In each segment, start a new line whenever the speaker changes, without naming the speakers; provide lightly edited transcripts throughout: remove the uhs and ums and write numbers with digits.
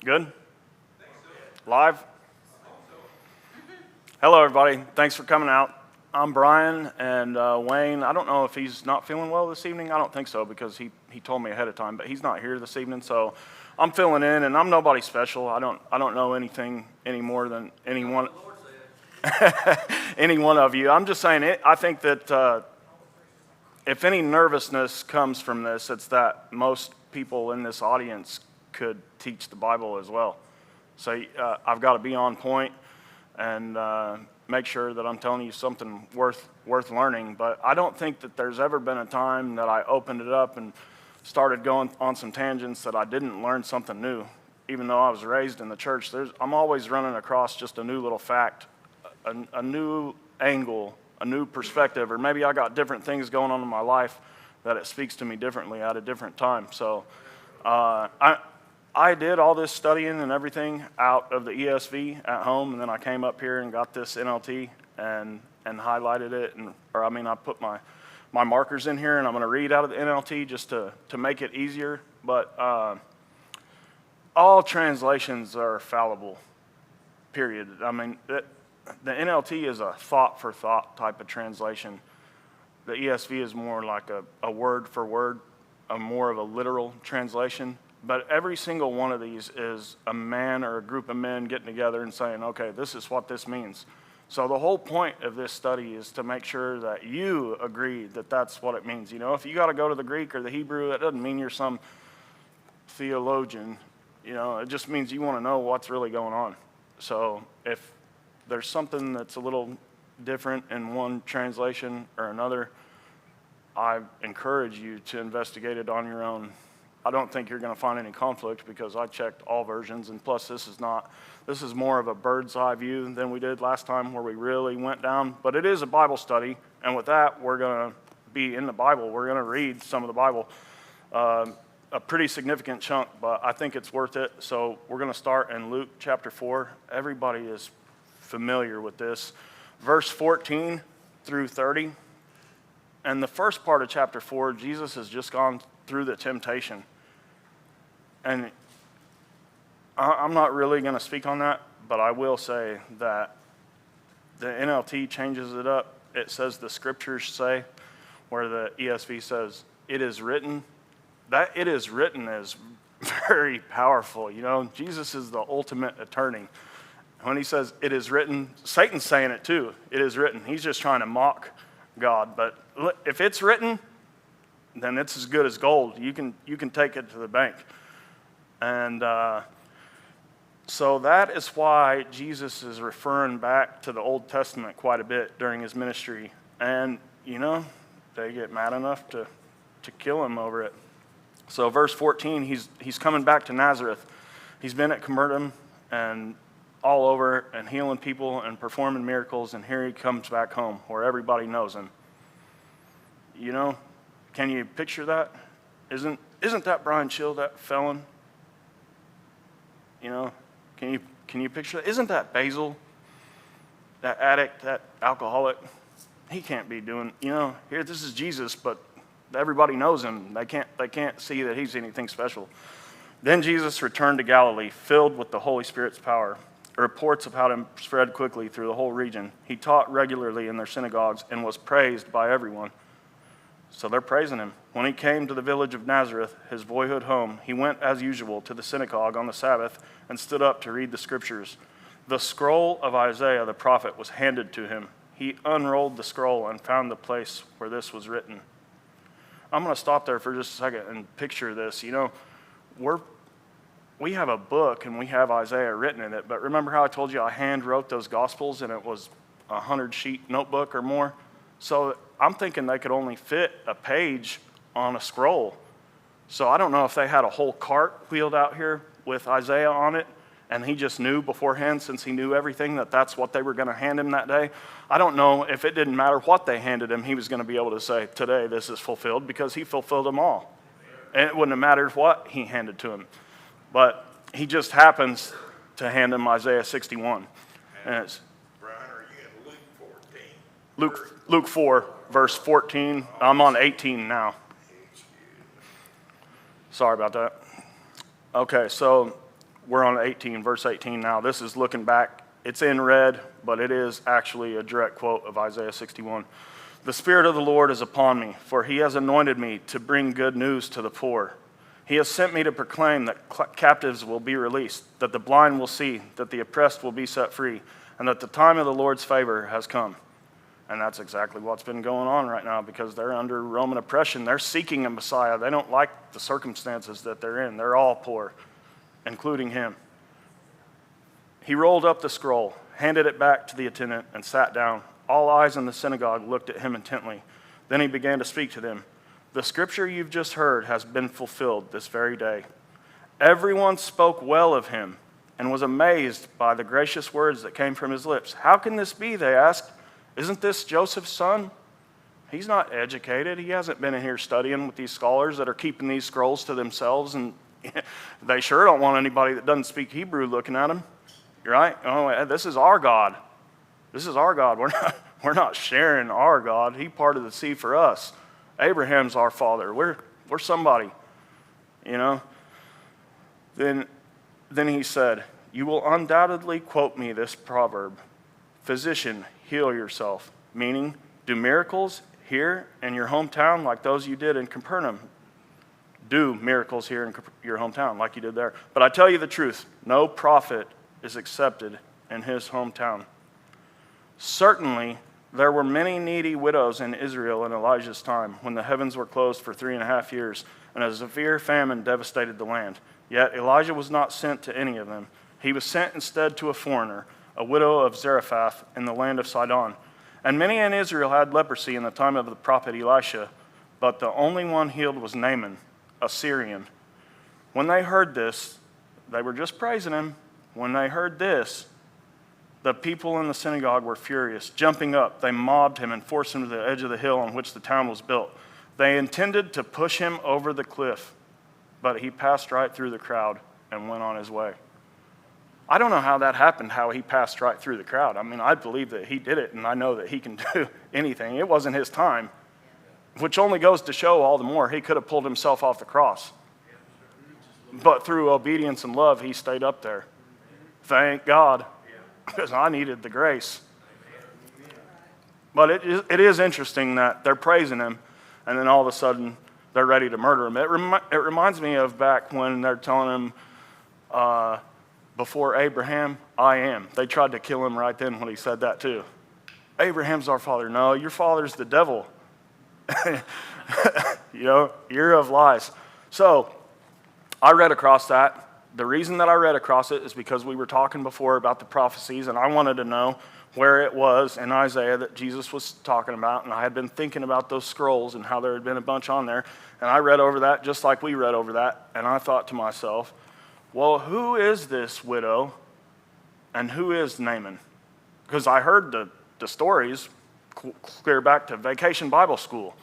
Good? Live? Hello, everybody. Thanks for coming out. I'm Brian, and Wayne, I don't know if he's not feeling well this evening. I don't think so because he told me ahead of time, but he's not here this evening, so I'm filling in, and I'm nobody special. I don't know anything any more than any one of you. I'm just saying it. I think that if any nervousness comes from this, it's that most people in this audience could teach the Bible as well. So I've got to be on point and make sure that I'm telling you something worth learning. But I don't think that there's ever been a time that I opened it up and started going on some tangents that I didn't learn something new. Even though I was raised in the church, I'm always running across just a new little fact, a new angle, a new perspective, or maybe I got different things going on in my life that it speaks to me differently at a different time. So I did all this studying and everything out of the ESV at home, and then I came up here and got this NLT and highlighted it, I put my markers in here, and I'm going to read out of the NLT just to make it easier. But all translations are fallible, period. The NLT is a thought-for-thought type of translation. The ESV is more like a word-for-word, more of a literal translation. But every single one of these is a man or a group of men getting together and saying, okay, this is what this means. So the whole point of this study is to make sure that you agree that that's what it means. You know, if you got to go to the Greek or the Hebrew, that doesn't mean you're some theologian. You know, it just means you want to know what's really going on. So if there's something that's a little different in one translation or another, I encourage you to investigate it on your own. I don't think you're going to find any conflict because I checked all versions, and plus this is more of a bird's eye view than we did last time where we really went down. But it is a Bible study, and with that, we're going to be in the Bible. We're going to read some of the Bible, a pretty significant chunk, but I think it's worth it. So we're going to start in Luke chapter 4. Everybody is familiar with this. Verse 14 through 30. And the first part of chapter 4, Jesus has just gone through the temptation. And I'm not really going to speak on that, but I will say that the NLT changes it up. It says the scriptures say, where the ESV says, it is written. That it is written is very powerful. You know, Jesus is the ultimate attorney. When he says it is written, Satan's saying it too. It is written. He's just trying to mock God. But if it's written, then it's as good as gold. You can take it to the bank. And so that is why Jesus is referring back to the Old Testament quite a bit during his ministry. And, you know, they get mad enough to kill him over it. So verse 14, he's coming back to Nazareth. He's been at Capernaum and all over and healing people and performing miracles, and here he comes back home where everybody knows him. You know, can you picture that? Isn't that Brian Chill, that felon? You know, can you picture that? Isn't that Basil, that addict, that alcoholic? He can't be doing, you know, here this is Jesus, but everybody knows him. They can't see that he's anything special. Then Jesus returned to Galilee, filled with the Holy Spirit's power. Reports about him spread quickly through the whole region. He taught regularly in their synagogues and was praised by everyone. So they're praising him. When he came to the village of Nazareth, his boyhood home, he went as usual to the synagogue on the Sabbath and stood up to read the scriptures. The scroll of Isaiah the prophet was handed to him. He unrolled the scroll and found the place where this was written. I'm going to stop there for just a second and picture this. You know, we have a book and we have Isaiah written in it, but remember how I told you I hand wrote those Gospels and it was a 100-sheet notebook or more? So I'm thinking they could only fit a page on a scroll. So I don't know if they had a whole cart wheeled out here with Isaiah on it, and he just knew beforehand, since he knew everything, that that's what they were going to hand him that day. I don't know if it didn't matter what they handed him, he was going to be able to say, today this is fulfilled, because he fulfilled them all. And it wouldn't have mattered what he handed to him. But he just happens to hand him Isaiah 61. And it's
Brian, are you in Luke 14?
Luke 4, verse 14. I'm on 18 now. Sorry about that. Okay, so we're on 18, verse 18 now. This is looking back. It's in red, but it is actually a direct quote of Isaiah 61. The Spirit of the Lord is upon me, for he has anointed me to bring good news to the poor. He has sent me to proclaim that captives will be released, that the blind will see, that the oppressed will be set free, and that the time of the Lord's favor has come. And that's exactly what's been going on right now, because they're under Roman oppression. They're seeking a Messiah. They don't like the circumstances that they're in. They're all poor, including him. He rolled up the scroll, handed it back to the attendant, and sat down. All eyes in the synagogue looked at him intently. Then he began to speak to them. The scripture you've just heard has been fulfilled this very day. Everyone spoke well of him and was amazed by the gracious words that came from his lips. How can this be, they asked. Isn't this Joseph's son? He's not educated. He hasn't been in here studying with these scholars that are keeping these scrolls to themselves, and they sure don't want anybody that doesn't speak Hebrew looking at them. You're right? Oh, this is our God. This is our God. We're not sharing our God. He parted the sea for us. Abraham's our father. We're somebody, you know. Then he said, you will undoubtedly quote me this proverb, physician, heal yourself, meaning do miracles here in your hometown like those you did in Capernaum. Do miracles here in your hometown like you did there. But I tell you the truth, no prophet is accepted in his hometown. Certainly, there were many needy widows in Israel in Elijah's time, when the heavens were closed for 3.5 years, and a severe famine devastated the land. Yet Elijah was not sent to any of them. He was sent instead to a foreigner, a widow of Zarephath in the land of Sidon. And many in Israel had leprosy in the time of the prophet Elisha, but the only one healed was Naaman, a Syrian. When they heard this, they were just praising him. When they heard this, the people in the synagogue were furious. Jumping up, they mobbed him and forced him to the edge of the hill on which the town was built. They intended to push him over the cliff, but he passed right through the crowd and went on his way. I don't know how that happened, how he passed right through the crowd. I mean, I believe that he did it, and I know that he can do anything. It wasn't his time, which only goes to show all the more he could have pulled himself off the cross. But through obedience and love, he stayed up there. Thank God, because I needed the grace. But it is interesting that they're praising him, and then all of a sudden, they're ready to murder him. It reminds me of back when they're telling him, before Abraham, I am. They tried to kill him right then when he said that too. Abraham's our father. No, your father's the devil. You know, you're of lies. So, I read across that. The reason that I read across it is because we were talking before about the prophecies, and I wanted to know where it was in Isaiah that Jesus was talking about, and I had been thinking about those scrolls and how there had been a bunch on there, and I read over that just like we read over that, and I thought to myself, well, who is this widow, and who is Naaman? Because I heard the stories clear back to Vacation Bible School,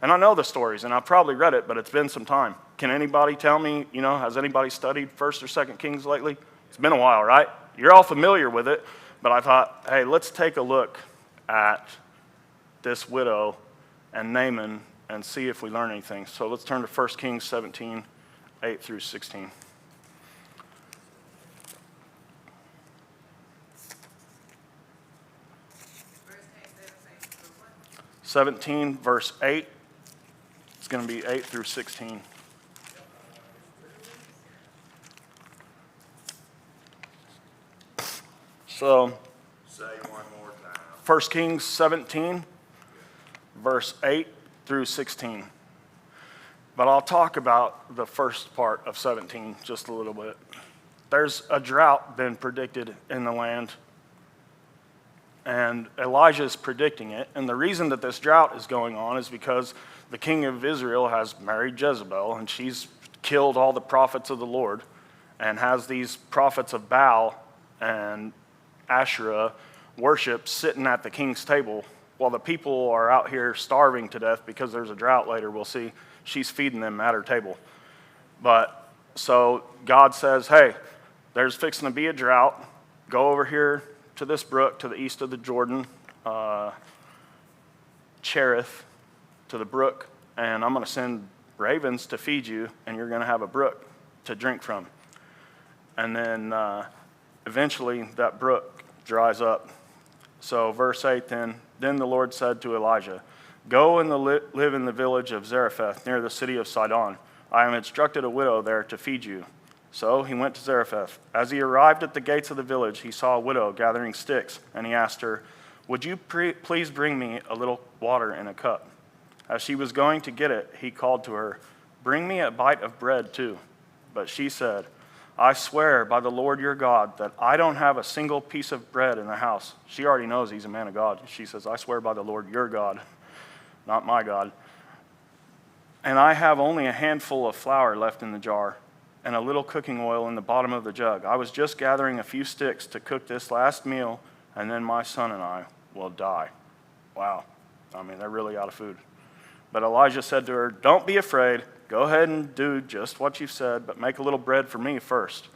and I know the stories, and I've probably read it, but it's been some time. Can anybody tell me, you know, has anybody studied 1st or 2nd Kings lately? It's been a while, right? You're all familiar with it, but I thought, hey, let's take a look at this widow and Naaman and see if we learn anything. So let's turn to 1 Kings 17, 8 through 16.
Verse
17, verse 8. It's going to be 8 through 16. So,
Say one more time.
1 Kings 17, verse 8 through 16. But I'll talk about the first part of 17 just a little bit. There's a drought been predicted in the land, and Elijah is predicting it. And the reason that this drought is going on is because the king of Israel has married Jezebel, and she's killed all the prophets of the Lord and has these prophets of Baal and Asherah worship sitting at the king's table while the people are out here starving to death because there's a drought later. We'll see. She's feeding them at her table. But so God says, hey, there's fixing to be a drought. Go over here to this brook to the east of the Jordan, Cherith, to the brook, and I'm going to send ravens to feed you, and you're going to have a brook to drink from. And then eventually that brook dries up. So verse 8 then the Lord said to Elijah, "Go and live in the village of Zarephath near the city of Sidon. I have instructed a widow there to feed you." So he went to Zarephath. As he arrived at the gates of the village, he saw a widow gathering sticks, and he asked her, "Would you please bring me a little water in a cup?" As she was going to get it, he called to her, "Bring me a bite of bread too." But she said, "I swear by the Lord your God that I don't have a single piece of bread in the house." She already knows he's a man of God. She says, "I swear by the Lord your God, not my God. And I have only a handful of flour left in the jar and a little cooking oil in the bottom of the jug. I was just gathering a few sticks to cook this last meal, and then my son and I will die." Wow. I mean, they're really out of food. But Elijah said to her, "Don't be afraid. Go ahead and do just what you've said, but make a little bread for me first.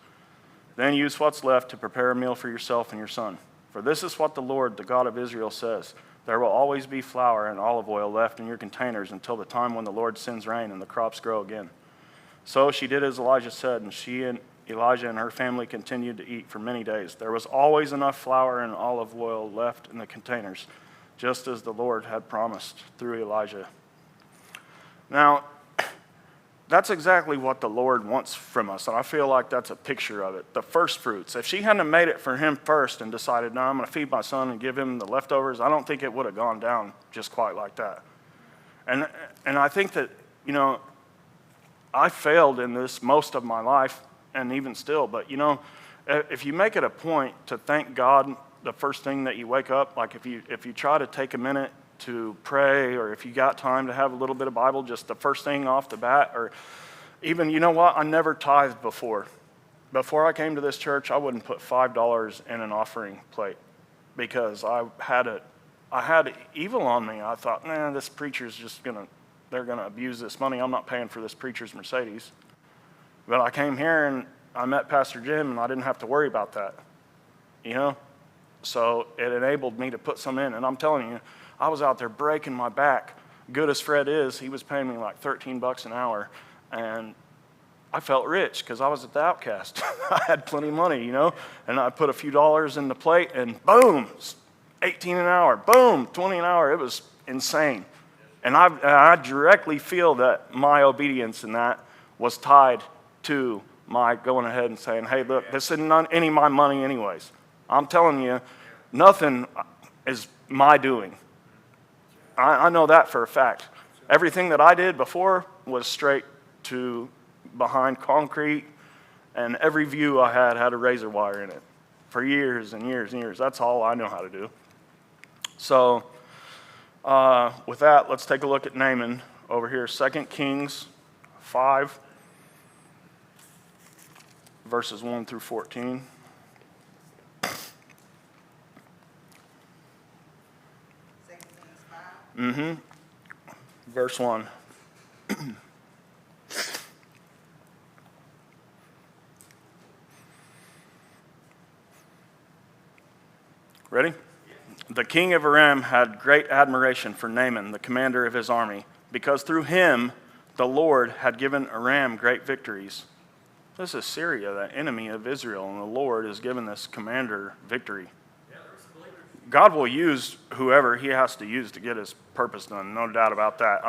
Then use what's left to prepare a meal for yourself and your son. For this is what the Lord, the God of Israel, says. There will always be flour and olive oil left in your containers until the time when the Lord sends rain and the crops grow again." So she did as Elijah said, and she and Elijah and her family continued to eat for many days. There was always enough flour and olive oil left in the containers, just as the Lord had promised through Elijah. Now, that's exactly what the Lord wants from us, and I feel like that's a picture of it. The first fruits. If she hadn't made it for him first and decided, "No, I'm going to feed my son and give him the leftovers," I don't think it would have gone down just quite like that. And I think that, I failed in this most of my life, and even still. But, if you make it a point to thank God the first thing that you wake up, like if you try to take a minute to pray, or if you got time to have a little bit of Bible just the first thing off the bat, or even, I never tithed before. Before I came to this church, I wouldn't put $5 in an offering plate because I had evil on me. I thought, this preacher's they're going to abuse this money. I'm not paying for this preacher's Mercedes. But I came here and I met Pastor Jim, and I didn't have to worry about that, So it enabled me to put some in. And I'm telling you, I was out there breaking my back. Good as Fred is, he was paying me like $13 an hour. And I felt rich because I was at the Outcast. I had plenty of money, And I put a few dollars in the plate, and boom, 18 an hour. Boom, 20 an hour. It was insane. And I directly feel that my obedience in that was tied to my going ahead and saying, "Hey, look, this isn't any of my money anyways. I'm telling you, nothing is my doing." I know that for a fact. Everything that I did before was straight to behind concrete, and every view I had a razor wire in it for years and years and years. That's all I know how to do. So with that, let's take a look at Naaman over here. 2 Kings 5, verses 1 through 14. Verse 1. Ready? The king of Aram had great admiration for Naaman, the commander of his army, because through him the Lord had given Aram great victories. This is Syria, the enemy of Israel, and the Lord has given this commander victory. God will use whoever he has to use to get his purpose done, no doubt about that.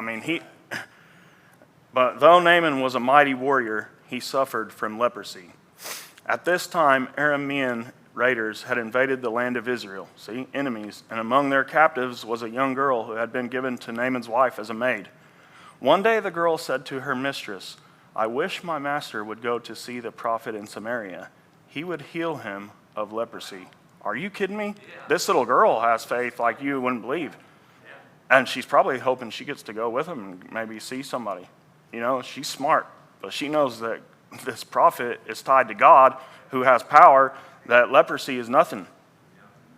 But though Naaman was a mighty warrior, he suffered from leprosy. At this time, Aramean raiders had invaded the land of Israel, enemies, and among their captives was a young girl who had been given to Naaman's wife as a maid. One day the girl said to her mistress, "I wish my master would go to see the prophet in Samaria. He would heal him of leprosy." Are you kidding me? Yeah. This little girl has faith like you wouldn't believe. Yeah. And she's probably hoping she gets to go with him and maybe see somebody. She's smart, but she knows that this prophet is tied to God who has power, that leprosy is nothing.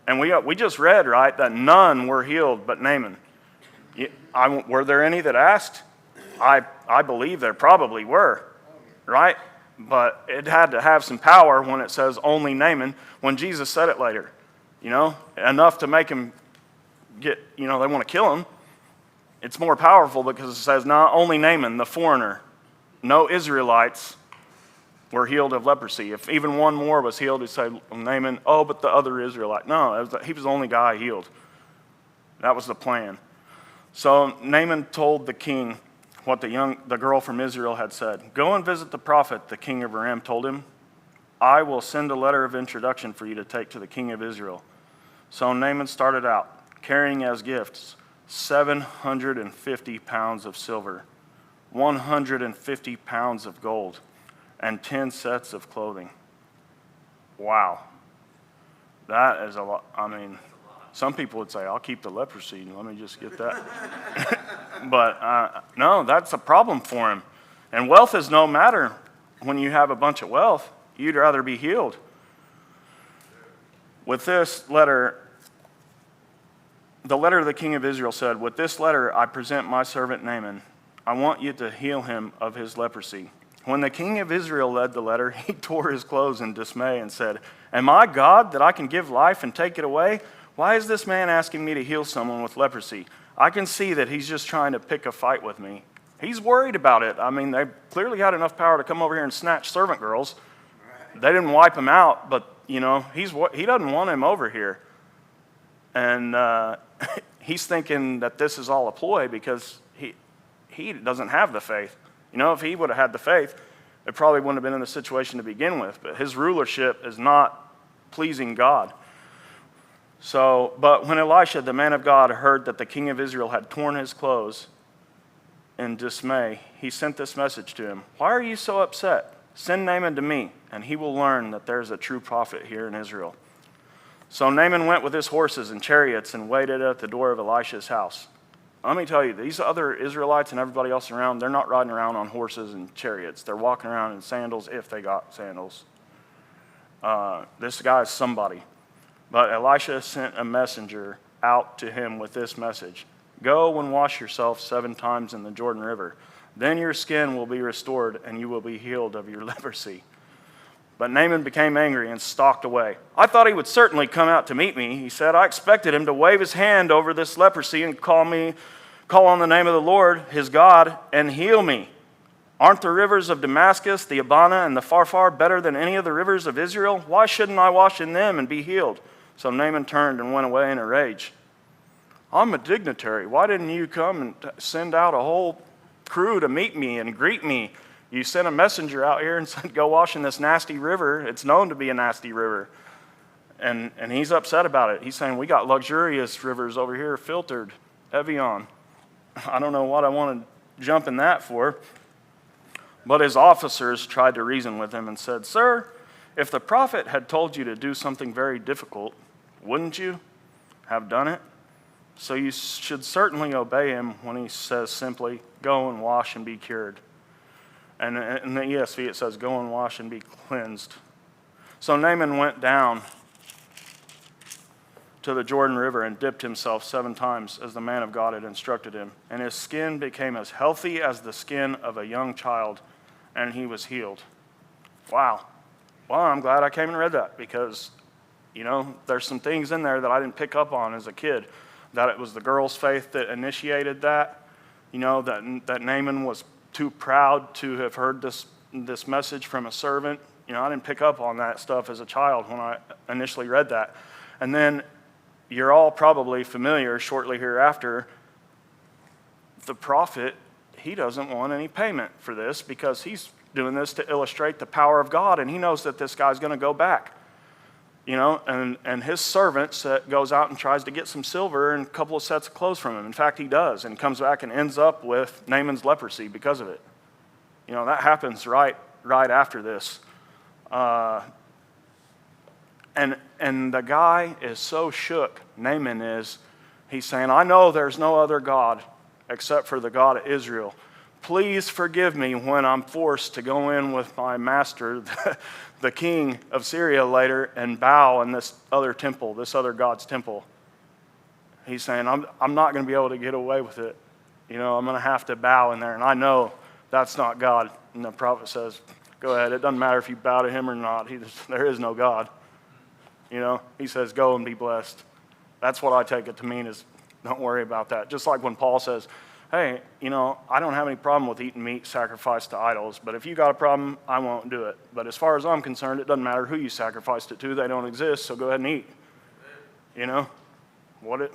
And we just read, right, that none were healed but Naaman. Were there any that asked? I believe there probably were, right? But it had to have some power when it says only Naaman, when Jesus said it later, enough to make him get, they want to kill him. It's more powerful because it says not only Naaman, the foreigner, no Israelites, were healed of leprosy. If even one more was healed, he'd say, Naaman, oh, but the other Israelite. No, he was the only guy healed. That was the plan. So Naaman told the king what the girl from Israel had said. Go and visit the prophet, the king of Aram told him. I will send a letter of introduction for you to take to the king of Israel. So Naaman started out, carrying as gifts 750 pounds of silver, 150 pounds of gold, and 10 sets of clothing. Wow. That is a lot. I mean, some people would say, I'll keep the leprosy. Let me just get that. But no, that's a problem for him. And wealth is no matter when you have a bunch of wealth. You'd rather be healed. With this letter, the letter of the king of Israel said, with this letter I present my servant Naaman. I want you to heal him of his leprosy. When the king of Israel read the letter, he tore his clothes in dismay and said, am I God that I can give life and take it away? Why is this man asking me to heal someone with leprosy? I can see that he's just trying to pick a fight with me. He's worried about it. I mean, they clearly had enough power to come over here and snatch servant girls. They didn't wipe him out, but, he doesn't want him over here. And he's thinking that this is all a ploy because he doesn't have the faith. If he would have had the faith, it probably wouldn't have been in the situation to begin with. But his rulership is not pleasing God. But when Elisha, the man of God, heard that the king of Israel had torn his clothes in dismay, he sent this message to him. Why are you so upset? Send Naaman to me, and he will learn that there's a true prophet here in Israel. So Naaman went with his horses and chariots and waited at the door of Elisha's house. Let me tell you, these other Israelites and everybody else around, they're not riding around on horses and chariots. They're walking around in sandals if they got sandals. This guy is somebody. But Elisha sent a messenger out to him with this message. Go and wash yourself 7 times in the Jordan River. Then your skin will be restored and you will be healed of your leprosy. But Naaman became angry and stalked away. I thought he would certainly come out to meet me, he said. I expected him to wave his hand over this leprosy and call on the name of the Lord, his God, and heal me. Aren't the rivers of Damascus, the Abana, and the Pharpar better than any of the rivers of Israel? Why shouldn't I wash in them and be healed? So Naaman turned and went away in a rage. I'm a dignitary. Why didn't you come and send out a whole crew to meet me and greet me? You sent a messenger out here and said, go wash in this nasty river. It's known to be a nasty river. And he's upset about it. He's saying, we got luxurious rivers over here, filtered, Evian. I don't know what I want to jump in that for. But his officers tried to reason with him and said, sir, if the prophet had told you to do something very difficult, wouldn't you have done it? So you should certainly obey him when he says simply, go and wash and be cured. And in the ESV it says, go and wash and be cleansed. So Naaman went down to the Jordan River and dipped himself 7 times as the man of God had instructed him. And his skin became as healthy as the skin of a young child, and he was healed. Wow. Well, I'm glad I came and read that because, there's some things in there that I didn't pick up on as a kid. That it was the girl's faith that initiated that. That Naaman was too proud to have heard this message from a servant. I didn't pick up on that stuff as a child when I initially read that. And then you're all probably familiar shortly hereafter, the prophet, he doesn't want any payment for this because he's doing this to illustrate the power of God, and he knows that this guy's going to go back. And his servant goes out and tries to get some silver and a couple of sets of clothes from him. In fact, he does, and comes back and ends up with Naaman's leprosy because of it. That happens right after this. And the guy is so shook, Naaman is, he's saying, I know there's no other God except for the God of Israel. Please forgive me when I'm forced to go in with my master, the king of Syria later, and bow in this other temple, this other God's temple. He's saying, I'm not going to be able to get away with it. I'm going to have to bow in there. And I know that's not God. And the prophet says, go ahead. It doesn't matter if you bow to him or not. There is no God. He says, go and be blessed. That's what I take it to mean is don't worry about that. Just like when Paul says, hey, I don't have any problem with eating meat sacrificed to idols, but if you got a problem, I won't do it. But as far as I'm concerned, it doesn't matter who you sacrificed it to. They don't exist, so go ahead and eat. What it,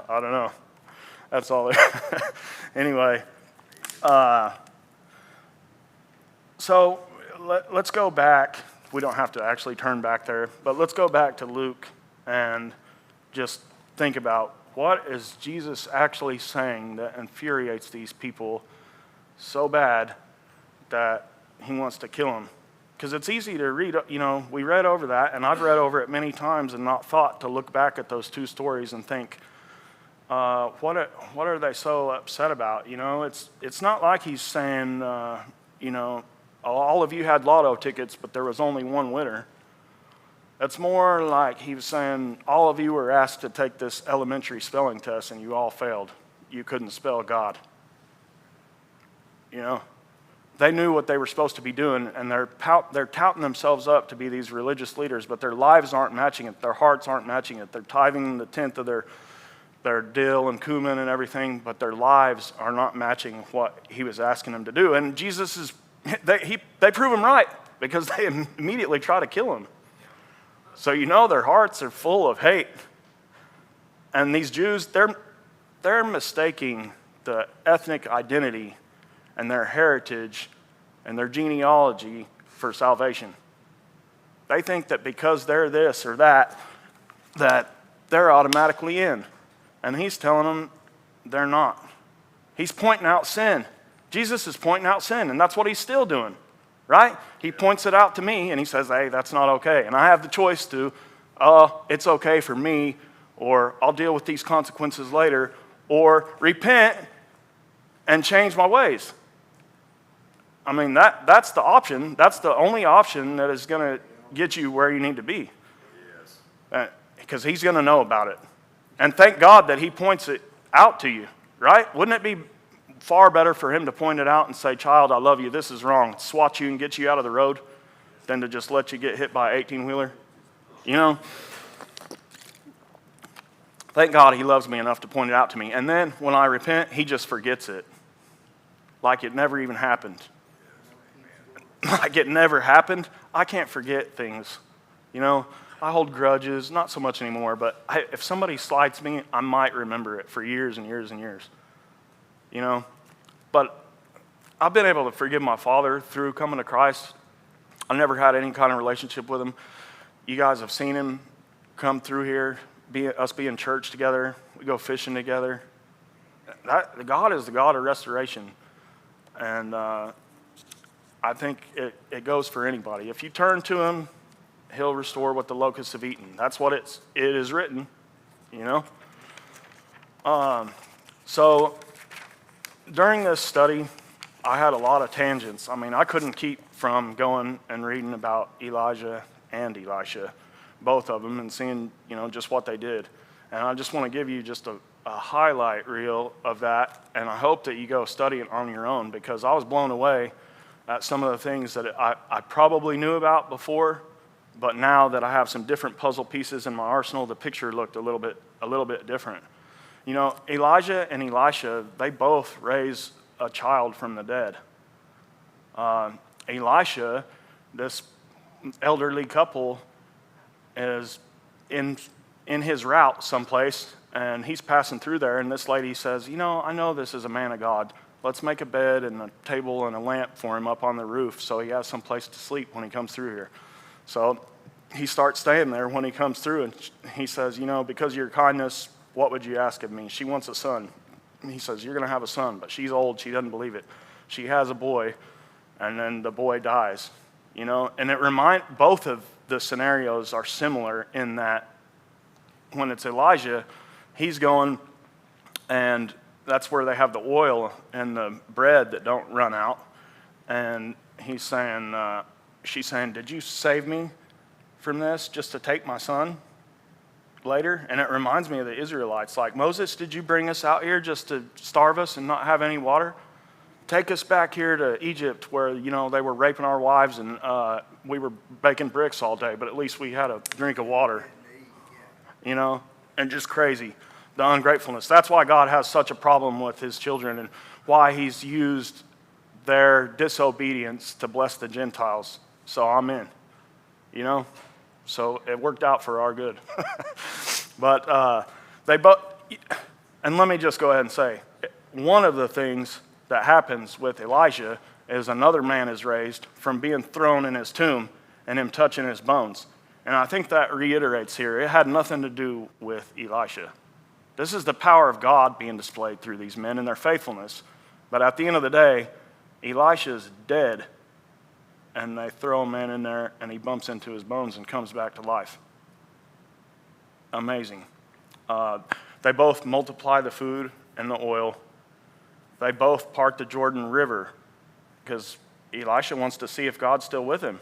I don't know. That's all. Anyway, so let's go back. We don't have to actually turn back there, but let's go back to Luke and just think about what is Jesus actually saying that infuriates these people so bad that he wants to kill them. Because it's easy to read, we read over that, and I've read over it many times and not thought to look back at those two stories and think, what are they so upset about? It's not like he's saying, all of you had lotto tickets, but there was only one winner. It's more like he was saying, all of you were asked to take this elementary spelling test and you all failed. You couldn't spell God. They knew what they were supposed to be doing, and they're touting themselves up to be these religious leaders, but their lives aren't matching it. Their hearts aren't matching it. They're tithing the tenth of their dill and cumin and everything, but their lives are not matching what he was asking them to do. And Jesus they prove him right, because they immediately try to kill him. So their hearts are full of hate. And these Jews, they're mistaking the ethnic identity and their heritage and their genealogy for salvation. They think that because they're this or that they're automatically in. And he's telling them they're not. He's pointing out sin. Jesus is pointing out sin, and that's what he's still doing, right? He points it out to me, and he says, hey, that's not okay. And I have the choice to, it's okay for me, or I'll deal with these consequences later, or repent and change my ways. I mean, that's the option. That's the only option that is going to get you where you need to be. Yes. Because he's going to know about it. And thank God that he points it out to you, right? Wouldn't it be far better for him to point it out and say, child, I love you, this is wrong, swat you and get you out of the road, than to just let you get hit by an 18-wheeler? Thank God he loves me enough to point it out to me. And then when I repent, he just forgets it. Like it never even happened. Like it never happened. I can't forget things. I hold grudges, not so much anymore, but if somebody slights me, I might remember it for years and years and years. But I've been able to forgive my father through coming to Christ. I've never had any kind of relationship with him. You guys have seen him come through here, us be in church together. We go fishing together. God is the God of restoration. And I think it goes for anybody. If you turn to him, he'll restore what the locusts have eaten. That's what it is written, So during this study, I had a lot of tangents. I mean, I couldn't keep from going and reading about Elijah and Elisha, both of them, and seeing, just what they did. And I just want to give you just a highlight reel of that, and I hope that you go study it on your own, because I was blown away at some of the things that I probably knew about before, but now that I have some different puzzle pieces in my arsenal, the picture looked a little bit different. Elijah and Elisha, they both raise a child from the dead. Elisha, this elderly couple, is in his route someplace, and he's passing through there, and this lady says, I know this is a man of God. Let's make a bed and a table and a lamp for him up on the roof so he has some place to sleep when he comes through here. So he starts staying there when he comes through, and he says, because of your kindness, what would you ask of me? She wants a son. He says, you're going to have a son, but she's old. She doesn't believe it. She has a boy, and then the boy dies. And both of the scenarios are similar in that when it's Elijah, he's going, and that's where they have the oil and the bread that don't run out. And he's saying, she's saying, did you save me from this just to take my son later? And it reminds me of the Israelites. Like, Moses, did you bring us out here just to starve us and not have any water? Take us back here to Egypt where, they were raping our wives and we were baking bricks all day, but at least we had a drink of water, and just crazy. the ungratefulness. That's why God has such a problem with his children and why he's used their disobedience to bless the Gentiles. So I'm in, you know? So it worked out for our good. But they both, and let me just go ahead and say, one of the things that happens with Elijah is another man is raised from being thrown in his tomb and him touching his bones. And I think that reiterates here, it had nothing to do with Elisha. This is the power of God being displayed through these men and their faithfulness. But at the end of the day, Elisha's dead, and they throw a man in there, and he bumps into his bones and comes back to life. Amazing. They both multiply the food and the oil. They both part the Jordan River because Elisha wants to see if God's still with him.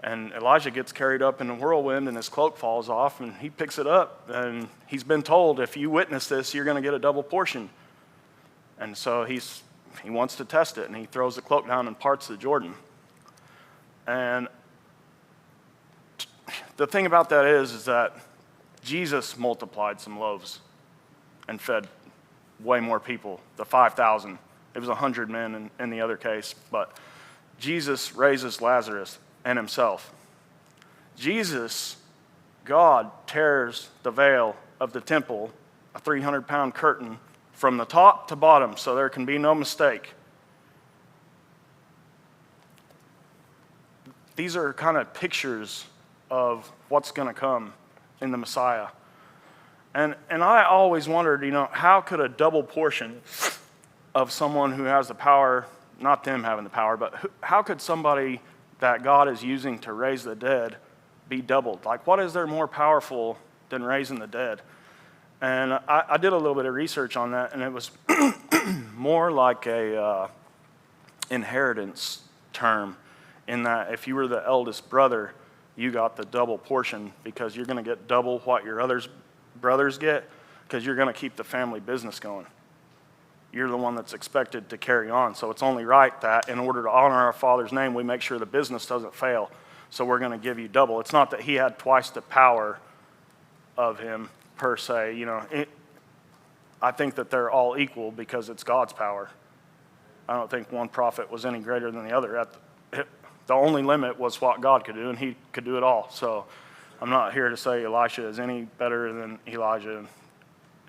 And Elijah gets carried up in a whirlwind and his cloak falls off and he picks it up. And he's been told, if you witness this, you're going to get a double portion. And so he wants to test it and he throws the cloak down and parts the Jordan. And the thing about that is that Jesus multiplied some loaves and fed way more people, the 5,000. It was 100 men in the other case. But Jesus raises Lazarus and himself. Jesus, God, tears the veil of the temple, a 300-pound curtain, from the top to bottom so there can be no mistake. These are kind of pictures of what's going to come in the Messiah. And I always wondered, how could a double portion of someone who has the power, not them having the power, but how could somebody that God is using to raise the dead be doubled? Like, what is there more powerful than raising the dead? And I did a little bit of research on that, and it was more like a inheritance term, in that if you were the eldest brother, you got the double portion because you're going to get double what your other brothers get because you're going to keep the family business going. You're the one that's expected to carry on. So it's only right that in order to honor our Father's name, we make sure the business doesn't fail. So we're going to give you double. It's not that he had twice the power of him per se. I think that they're all equal because it's God's power. I don't think one prophet was any greater than the other. The only limit was what God could do, and he could do it all. So I'm not here to say Elisha is any better than Elijah.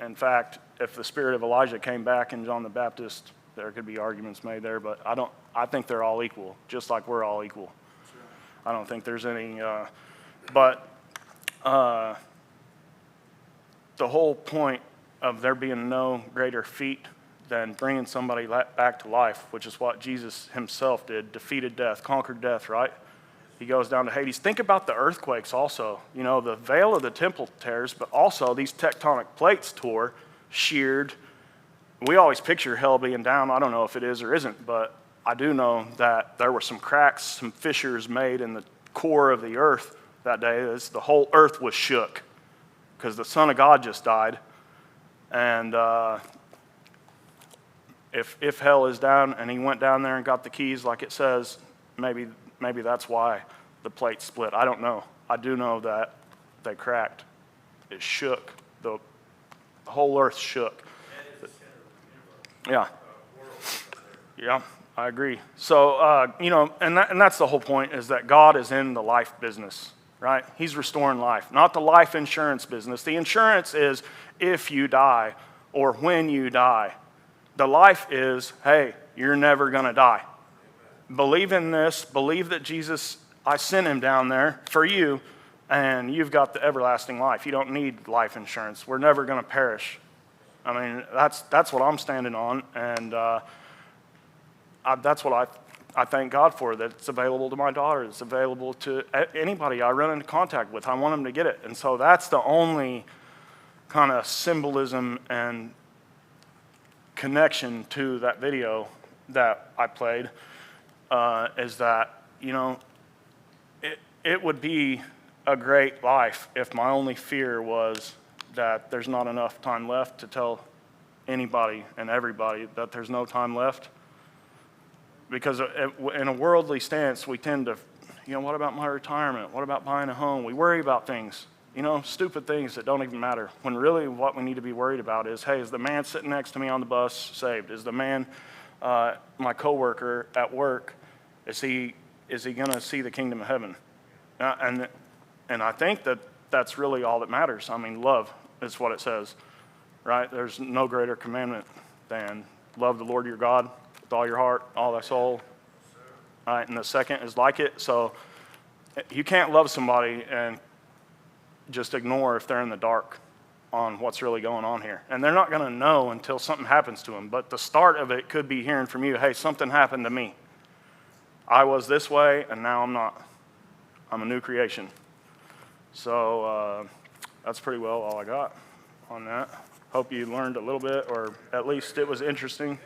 In fact, if the spirit of Elijah came back in John the Baptist, there could be arguments made there, but I think they're all equal, just like we're all equal. I don't think there's any, but the whole point of there being no greater feat than bringing somebody back to life, which is what Jesus himself did, defeated death, conquered death, right? He goes down to Hades. Think about the earthquakes also. The veil of the temple tears, but also these tectonic plates tore, sheared. We always picture hell being down. I don't know if it is or isn't, but I do know that there were some cracks, some fissures made in the core of the earth that day. The whole earth was shook because the Son of God just died. And if hell is down and he went down there and got the keys like it says, maybe that's why the plate split. I don't know. I do know that they cracked. It shook. The whole earth shook. Yeah. Yeah, I agree. So, and that's the whole point, is that God is in the life business, right? He's restoring life, not the life insurance business. The insurance is if you die or when you die. The life is, hey, you're never going to die. Believe in this. Believe that Jesus, I sent him down there for you, and you've got the everlasting life. You don't need life insurance. We're never going to perish. I mean, that's what I'm standing on, and that's what I thank God for, that it's available to my daughter. It's available to anybody I run into contact with. I want them to get it. And so that's the only kind of symbolism and connection to that video that I played, is that, it would be a great life if my only fear was that there's not enough time left to tell anybody and everybody that there's no time left. Because in a worldly stance, we tend to, what about my retirement? What about buying a home? We worry about things. stupid things that don't even matter. When really what we need to be worried about is, hey, is the man sitting next to me on the bus saved? Is the man, my coworker at work, is he going to see the kingdom of heaven? And I think that's really all that matters. I mean, love is what it says, right? There's no greater commandment than love the Lord your God with all your heart, all thy soul. All right, and the second is like it. So you can't love somebody and just ignore if they're in the dark on what's really going on here. And they're not going to know until something happens to them. But the start of it could be hearing from you, hey, something happened to me. I was this way, and now I'm not. I'm a new creation. So that's pretty well all I got on that. Hope you learned a little bit, or at least it was interesting.